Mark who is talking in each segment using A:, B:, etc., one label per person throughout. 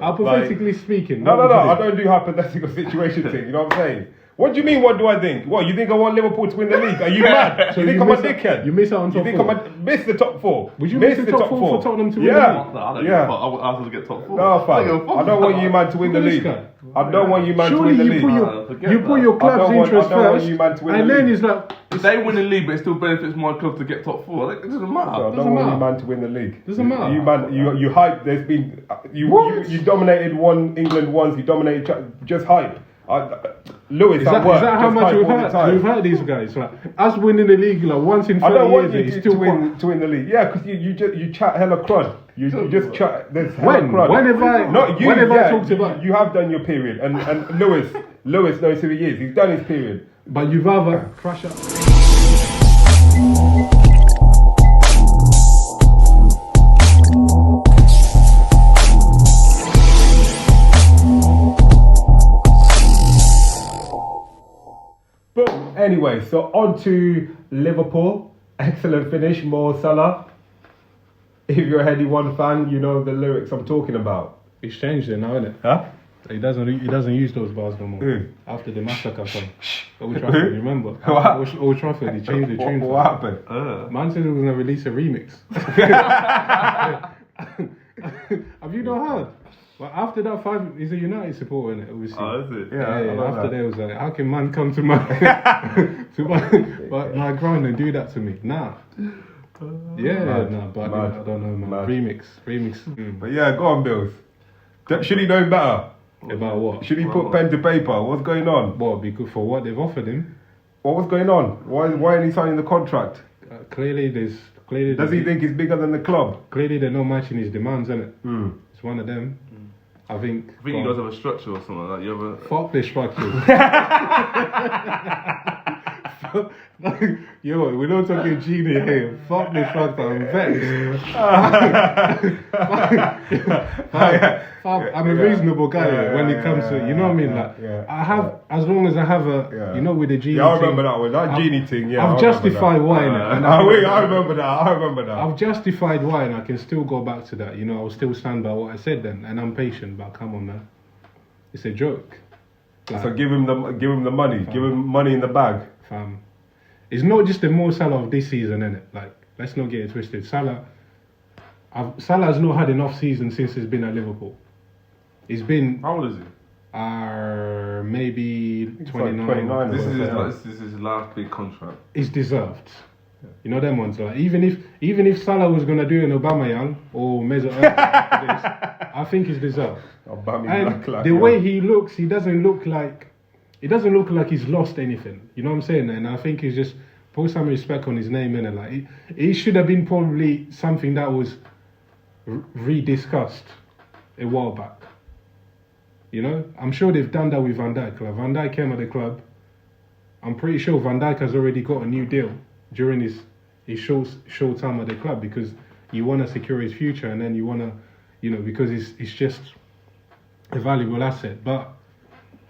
A: Hypothetically speaking.
B: No. I don't do hypothetical situation thing. You know what I'm saying? What do you mean? What do I think? What, you think I want Liverpool to win the league? Are you mad?
A: So
B: you think I'm a dickhead?
A: You miss out on top 4.
B: You think I miss the top 4?
A: Would you miss the top 4 for Tottenham to win the league?
C: I want to get top 4.
B: No, fam. I don't want you man to win the league. I don't want you man to win the league.
A: You put your club's interest first, and then it's like...
C: If they win the league, but it still benefits my club to get top 4. It doesn't matter.
B: I don't want you man to win the league.
A: Doesn't matter.
B: You man, you hype. There's been you dominated England once. You dominated just hype. Lewis,
A: is that how much we've heard these guys? Like, us winning the league like once in 30 years.
B: I don't want you to win the league. Yeah, because you chat hella crud. You just chat. There's hella crud.
A: When have I talked about?
B: You have done your period, and Lewis knows who he is. He's done his period.
A: But you'd rather crash up.
B: Anyway, so on to Liverpool. Excellent finish, Mo Salah. If you're a Heady One fan, you know the lyrics I'm talking about.
A: He's changed it now, isn't it?
B: Huh?
A: He doesn't use those bars no more. After the massacre from Old Trafford, remember?
B: What?
A: Old Trafford, he changed the tune.
B: What happened?
A: Man said he was going to release a remix. Have you not heard? Well, after that, he's a United supporter, innit? Obviously.
C: Oh, is it?
A: Yeah. After that, it was like, how can man come to my my ground and do that to me? Nah. But I don't know, man. Remix.
B: But yeah, go on, Bills. Should he know better?
A: About what?
B: Should he put pen to paper? What's going on?
A: What, because for what they've offered him?
B: What was going on? Why isn't he signing the contract?
A: Clearly,
B: does he think he's bigger than the club?
A: Clearly, they're not matching his demands, innit? It's one of them. I think
C: you guys have a structure or something like that. You have a...
A: Fuck the structure. Yo, we're not talking genie here. Fuck the structure. I'm vexed. I'm a reasonable guy when it comes to, you know what I mean? Like, I have, as long as I have a, you know, with the genie
B: thing. Yeah, I remember that one. That genie thing, yeah.
A: I've justified why.
B: I remember that.
A: I've justified why, and I can still go back to that. You know, I'll still stand by what I said then, and I'm patient. But come on, man, it's a joke. Like,
B: so give him the money. Give him money in the bag,
A: fam. It's not just the Mo Salah of this season, innit? Like, let's not get it twisted. Salah's not had an off season since he's been at Liverpool. He's been...
C: How old is he?
A: Maybe 29.
C: This is his last big contract.
A: It's deserved. Yeah. You know them ones, like even if Salah was gonna do an Aubameyang or Mesut Ozil, I think it's deserved. And the way he looks, he doesn't look like he's lost anything. You know what I'm saying? And I think he's just put some respect on his name, and like it should have been probably something that was rediscussed a while back. You know, I'm sure they've done that with Van Dijk. Like Van Dijk came at the club. I'm pretty sure Van Dijk has already got a new deal during his short time at the club, because you want to secure his future, and then you want to, you know, because it's just a valuable asset. But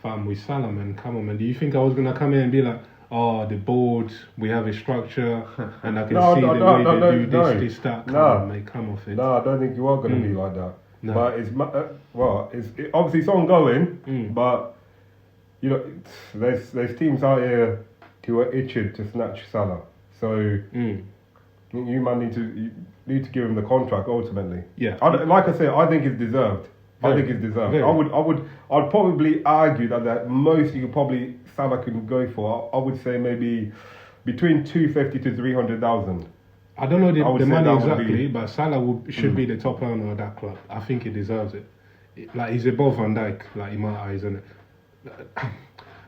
A: fam, with Salah, man, come on, man. Do you think I was gonna come in and be like, oh, the board, we have a structure, and I can see the way they do this, that. Come on, mate, come off it.
B: No, I don't think you are gonna be like that. No. But it's obviously it's ongoing. But you know, there's teams out here who are itching to snatch Salah. So you man need to give him the contract ultimately.
A: Yeah.
B: Like I said, I think it's deserved. I think it's deserved. I'd probably argue that most you could probably Salah can go for. I would say maybe between 250 to 300,000.
A: I don't know the money exactly, but Salah should be the top earner of that club. I think he deserves it. Like, he's above Van Dijk, like, in my eyes, isn't it?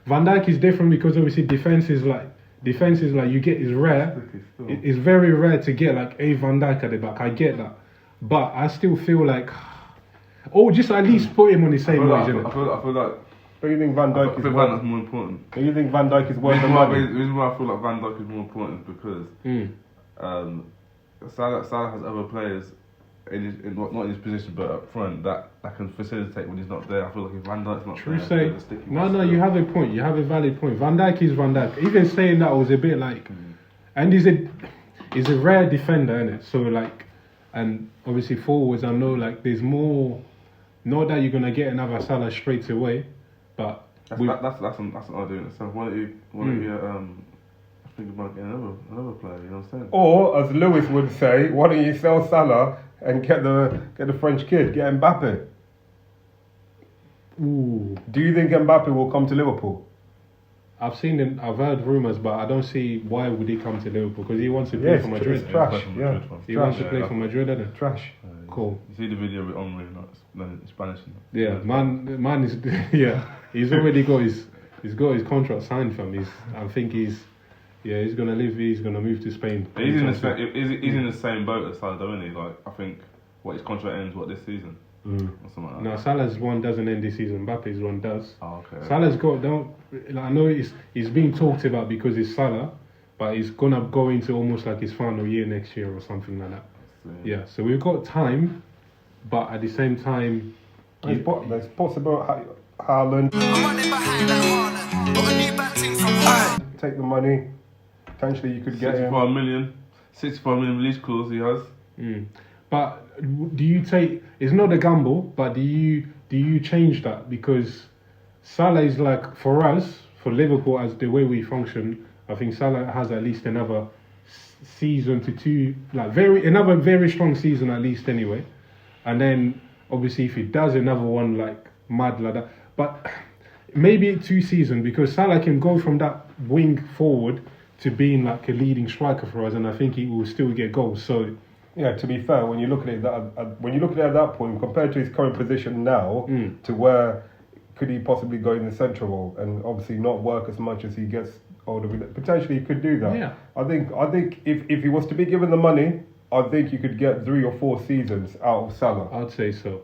A: Van Dijk is different because obviously defense is like you get is rare. It's very rare to get like a Van Dijk at the back. I get that, but I still feel like, just at least put him on the same wage.
C: I feel like.
B: Do you think Van Dijk is
C: more important?
B: Do you think Van Dijk is worth the money?
C: The reason why I feel like Van Dijk is more important is because Salah has other players not in his position but up front that can facilitate when he's not there. I feel like if Van Dijk's not there,
A: you have a point. You have a valid point. Van Dijk is Van Dijk. Even saying that was a bit like, and he's a rare defender, isn't it? So like, and obviously forwards, I know like there's more not that you're gonna get another Salah straight away, but
C: that's an idea in itself. Why don't you think about getting another player? You know what I'm saying?
B: Or as Lewis would say, why don't you sell Salah and get the French kid, get Mbappe?
A: Ooh.
B: Do you think Mbappe will come to Liverpool?
A: I've heard rumours, but I don't see why would he come to Liverpool, because he wants to play for Madrid.
B: It's trash.
A: He wants to play for Madrid, isn't it?
B: Trash.
A: Cool.
C: You see the video with Omri, in Spanish.
A: Yeah, man is he's already got his contract signed from. I think he's gonna leave. He's gonna move to Spain.
C: He's in the same boat as Salah, isn't he? Like, I think his contract ends this season. Or something like that.
A: No, Salah's one doesn't end this season. Mbappe's one does.
C: Oh, okay.
A: Salah's I know he's being talked about because it's Salah, but he's gonna go into almost like his final year next year or something like that. Yeah, so we've got time, but at the same time,
B: there's possible Haaland. Take the money. Potentially, you could get
C: 65 million release clause he has.
A: But do you take? It's not a gamble, but do you change that, because Salah is like, for us, for Liverpool, as the way we function, I think Salah has at least another season to two, another very strong season at least anyway, and then obviously if he does another one like mad like that, but maybe 2 seasons, because Salah can go from that wing forward to being like a leading striker for us, and I think he will still get goals. So
B: yeah, to be fair, when you look at it at that point, compared to his current position now, to where could he possibly go in the central role and obviously not work as much as he gets older? Potentially, he could do that.
A: Yeah.
B: I think if he was to be given the money, I think you could get 3 or 4 seasons out of Salah.
A: I'd say so.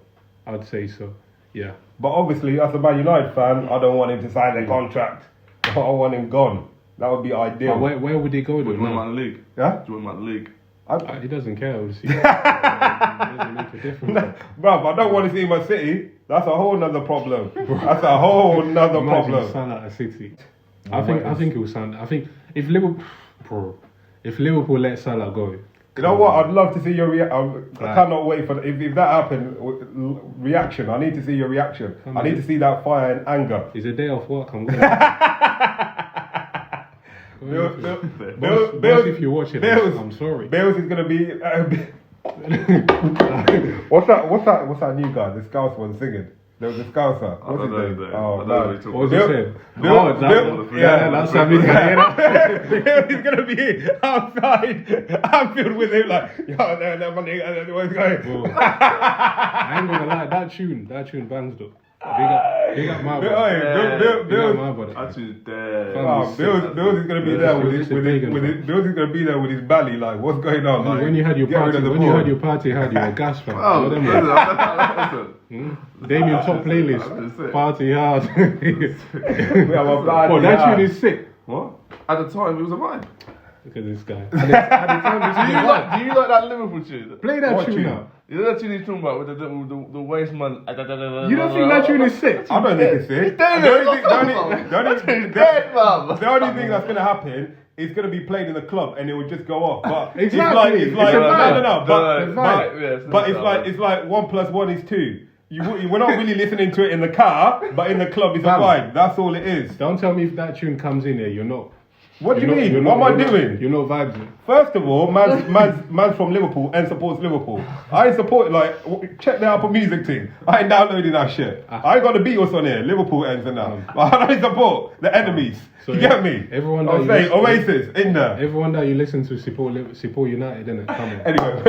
A: Yeah.
B: But obviously, as a Man United fan, I don't want him to sign a contract. I want him gone. That would be ideal.
A: But where would he go?
C: Do you want him out of the league?
B: Yeah?
C: Do you want him out of the league?
A: He doesn't care, obviously. It doesn't make a difference.
B: Bruv, I don't want to see him at City. That's a whole nother problem. That's a whole nother problem.
A: Salah at City. I think it will sound. I think if Liverpool let Salah go.
B: You know what? I'd love to see your reaction. I cannot wait for if that happened. Reaction. I need to see your reaction. I need to see that fire and anger.
A: It's a day off work. I'm going. Bills, if you're watching, I'm sorry.
B: Bills is gonna be. What's that new guy? The Scouse one singing. There was a Scouser. What's his name? Oh man.
A: What was he saying? That's something.
B: He's gonna be outside Anfield with him like, what's going?
A: I ain't gonna lie, that tune bangs though. Big up my brother.
C: That's dead.
B: Bills is gonna be there Bills is gonna be there with his belly. Like, what's going on? Like,
A: when you had your party, you were gas fan. Damien top playlist. Party hard. That tune is sick.
C: What? At the time, it was a vibe.
A: Look at this guy.
C: Do you like that Liverpool tune?
A: Play that tune now.
C: You know that tune he's talking about with the waist man.
A: You don't think that tune is sick?
B: I don't think it's sick. The only thing that's gonna happen is gonna be played in the club and it will just go off. But
A: exactly.
B: It's like it's like 1 + 1 is 2. We're not really listening to it in the car, but in the club it's a vibe. That's all it is.
A: Don't tell me if that tune comes in here, you're not.
B: What do you mean? What am I doing?
A: You're not vibing.
B: First of all, man's from Liverpool and supports Liverpool. I support, check the Apple Music thing. I ain't downloading that shit. I ain't got the Beatles on here, Liverpool ends and that. But I support the enemies. So you get me?
A: Everyone
B: I'll say Oasis in there.
A: Everyone that you listen to support United, innit? Come on.
B: Anyway,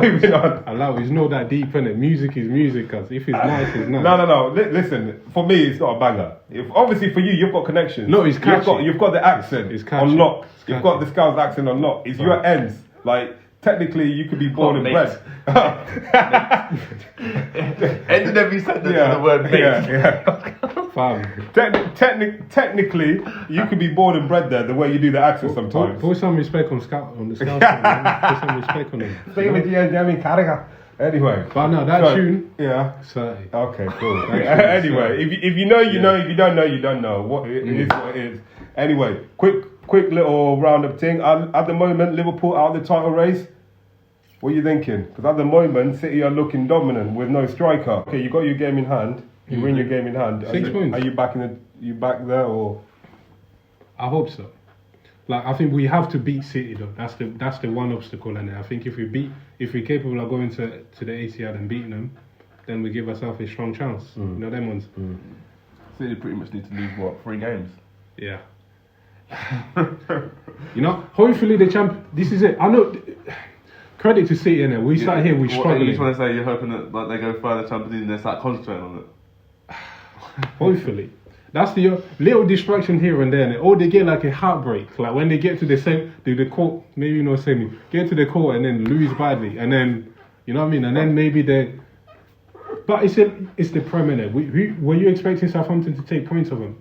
B: moving on.
A: Allow it's not that deep, innit? Music is music, cuz if it's nice, it's nice.
B: No. Listen, for me, it's not a banger. Obviously, for you, you've got connections.
A: No, it's catchy.
B: You've got the accent on lock. You've got the Scouse accent on lock. It's your ends. Like, technically, you could be born and bred.
C: Ended every sentence with the word mate.
B: Yeah. Technically, you could be born and bred there. The way you do the accent sometimes.
A: Put some respect on the Scouse. Put some respect on him.
B: Anyway,
A: but no, that tune.
B: Yeah.
A: So
B: okay, cool. Anyway, if you know, you know. If you don't know, you don't know. What it is, what it is. Anyway, quick little roundup thing. At the moment, Liverpool out of the title race. What are you thinking? Because at the moment, City are looking dominant with no striker. Okay, you got your game in hand. You win your game in hand.
A: 6 points.
B: Are you back you back there or?
A: I hope so. Like, I think we have to beat City though. That's the one obstacle, and I think if we're capable of going to the Etihad and beating them, then we give ourselves a strong chance. You know them ones.
C: City pretty much need to lose 3 games.
A: Yeah. You know, hopefully the this is it. I know. Credit to City, innit? We sat here, we struggling.
C: You just want to say you're hoping that like, they go further Champions League and they start concentrating on it?
A: Hopefully. That's the little distraction here and there, or they get like a heartbreak. Like when they get to the court, maybe you know semi, get to the court and then lose badly, and then you know what I mean, and then maybe they. But it's the Premier League. Were you expecting Southampton to take points of them?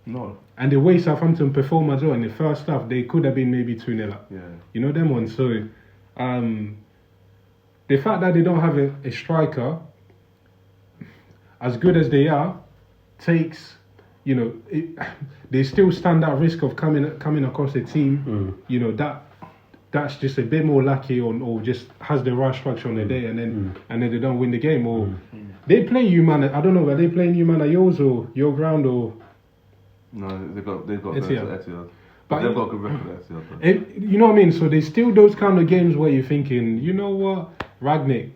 C: No.
A: And the way Southampton performed as well in the first half, they could have been maybe 2-0 up.
C: Yeah.
A: You know them ones. So, the fact that they don't have a striker, as good as they are, takes. You know, they still stand at risk of coming across a team. You know that's just a bit more lucky or just has the right structure on the day, and then they don't win the game. Or they play you man. I don't know. Are they playing you man at yours or your ground or?
C: No, they've got Etihad. But they've got a good record at Etihad.
A: You know what I mean? So there's still those kind of games where you're thinking, you know what, Ragnick,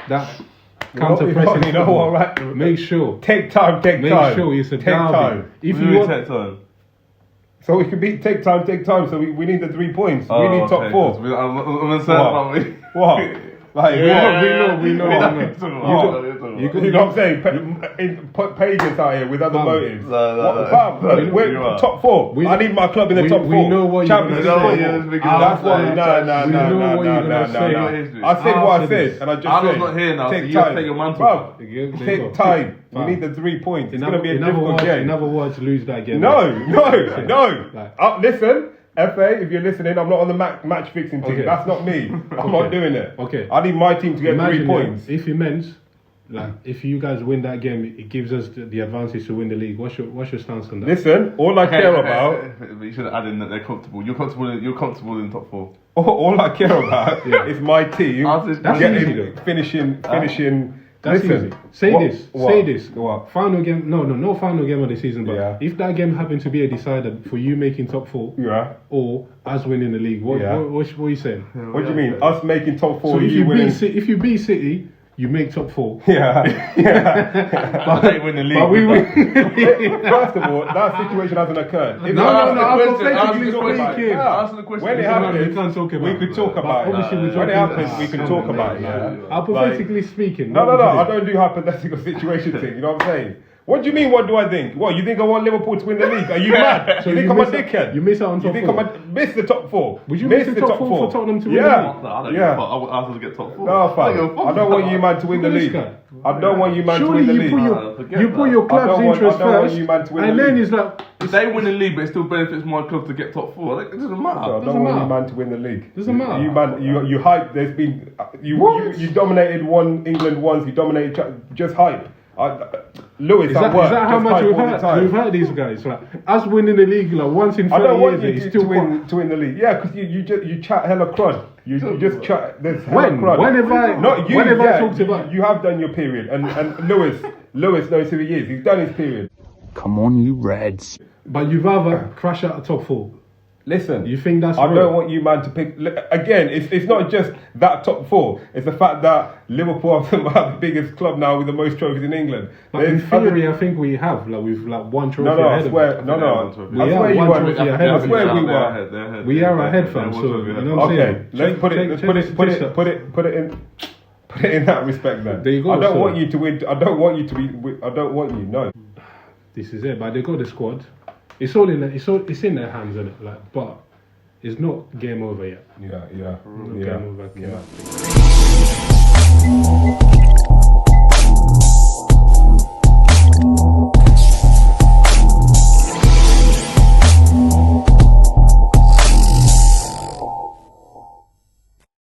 A: that. Counter-pressing.
B: You know what, right?
A: Make sure.
B: Take time.
A: Make sure it's a
B: take
A: derby.
B: time.
A: If you want,
C: take time.
B: So we can beat take time. So we need the 3 points. We need top 4.
C: I'm uncertain about me.
B: What? Like,
A: we know.
B: You know what I'm saying? Put pages out here with other motives. We're top 4. I need my club in the top 4.
A: We know what you're
B: going
A: to
B: say. That's what. No. I said what I said, and I just said.
C: I'm not here now. Take time. Take your mantle.
B: Take time. We need the 3 points. It's going to be a difficult game.
A: In other words, lose that game.
B: No. Listen. FA, if you're listening, I'm not on the match fixing team.
A: Okay.
B: That's not me. I'm not doing it.
A: Okay.
B: I need my team to get 3 points.
A: If it meant, if you guys win that game, it gives us the advantage to win the league. What's your stance on that?
B: Listen, all I care about.
C: But you should add in that they're comfortable. You're comfortable in top 4.
B: All I care about is my team finishing.
A: That's
B: listen,
A: easy. Say this.
B: What?
A: Final game. No final game of the season. But if that game happened to be a decider for you making top 4, or us winning the league, what are you saying?
B: What do you mean? Us making top 4?
A: So if you beat City, you make top 4.
B: But
C: they win the league.
A: But we win.
B: First of all, that situation hasn't occurred. When it happens, we could talk about it. When it happens, we can talk about it.
A: Hypothetically speaking.
B: No. I don't do hypothetical situation thing. You know what I'm saying? What do you mean? What do I think? What, you think I want Liverpool to win the league? Are you mad?
A: So
B: you think I'm a dickhead?
A: You miss out on top 4.
B: You think I'm miss the top 4?
A: Would you miss the top 4 for Tottenham to win the league?
C: I want Arsenal to get top 4.
B: No, fam. I don't want you man to win the league. I don't want you man to win the league.
A: You put your club's interest first, and then it's like...
C: If they win the league, but it still benefits my club to get top 4. It doesn't matter.
B: I don't want you man to win the league.
A: Doesn't matter.
B: You man, you hype. There's been you dominated England once. You dominated just hype. Lewis,
A: is that how much we've heard these guys? Like us winning the league like once in 30 years.
B: I don't want you to win the league. Yeah, because you chat hella crud. You just chat. There's hella crud.
A: When have I talked about?
B: You have done your period, and Lewis knows who he is. He's done his period.
D: Come on, you Reds.
A: But you'd rather crash out the top 4.
B: Listen,
A: you think that's
B: I don't want you man to pick again. It's not just that top 4. It's the fact that Liverpool are the biggest club now with the most trophies in England.
A: But in theory, I think we have we've one trophy ahead of us.
B: That's where we were.
A: We are ahead, fam. So you know what I'm saying?
B: Let's put it in that respect then.
A: There you go.
B: I don't want you to win. I don't want you to be. I don't want you. No.
A: This is it. But they got the squad. It's in their hands, isn't it? Like, but it's not game over yet.
B: Yeah.
A: Game over.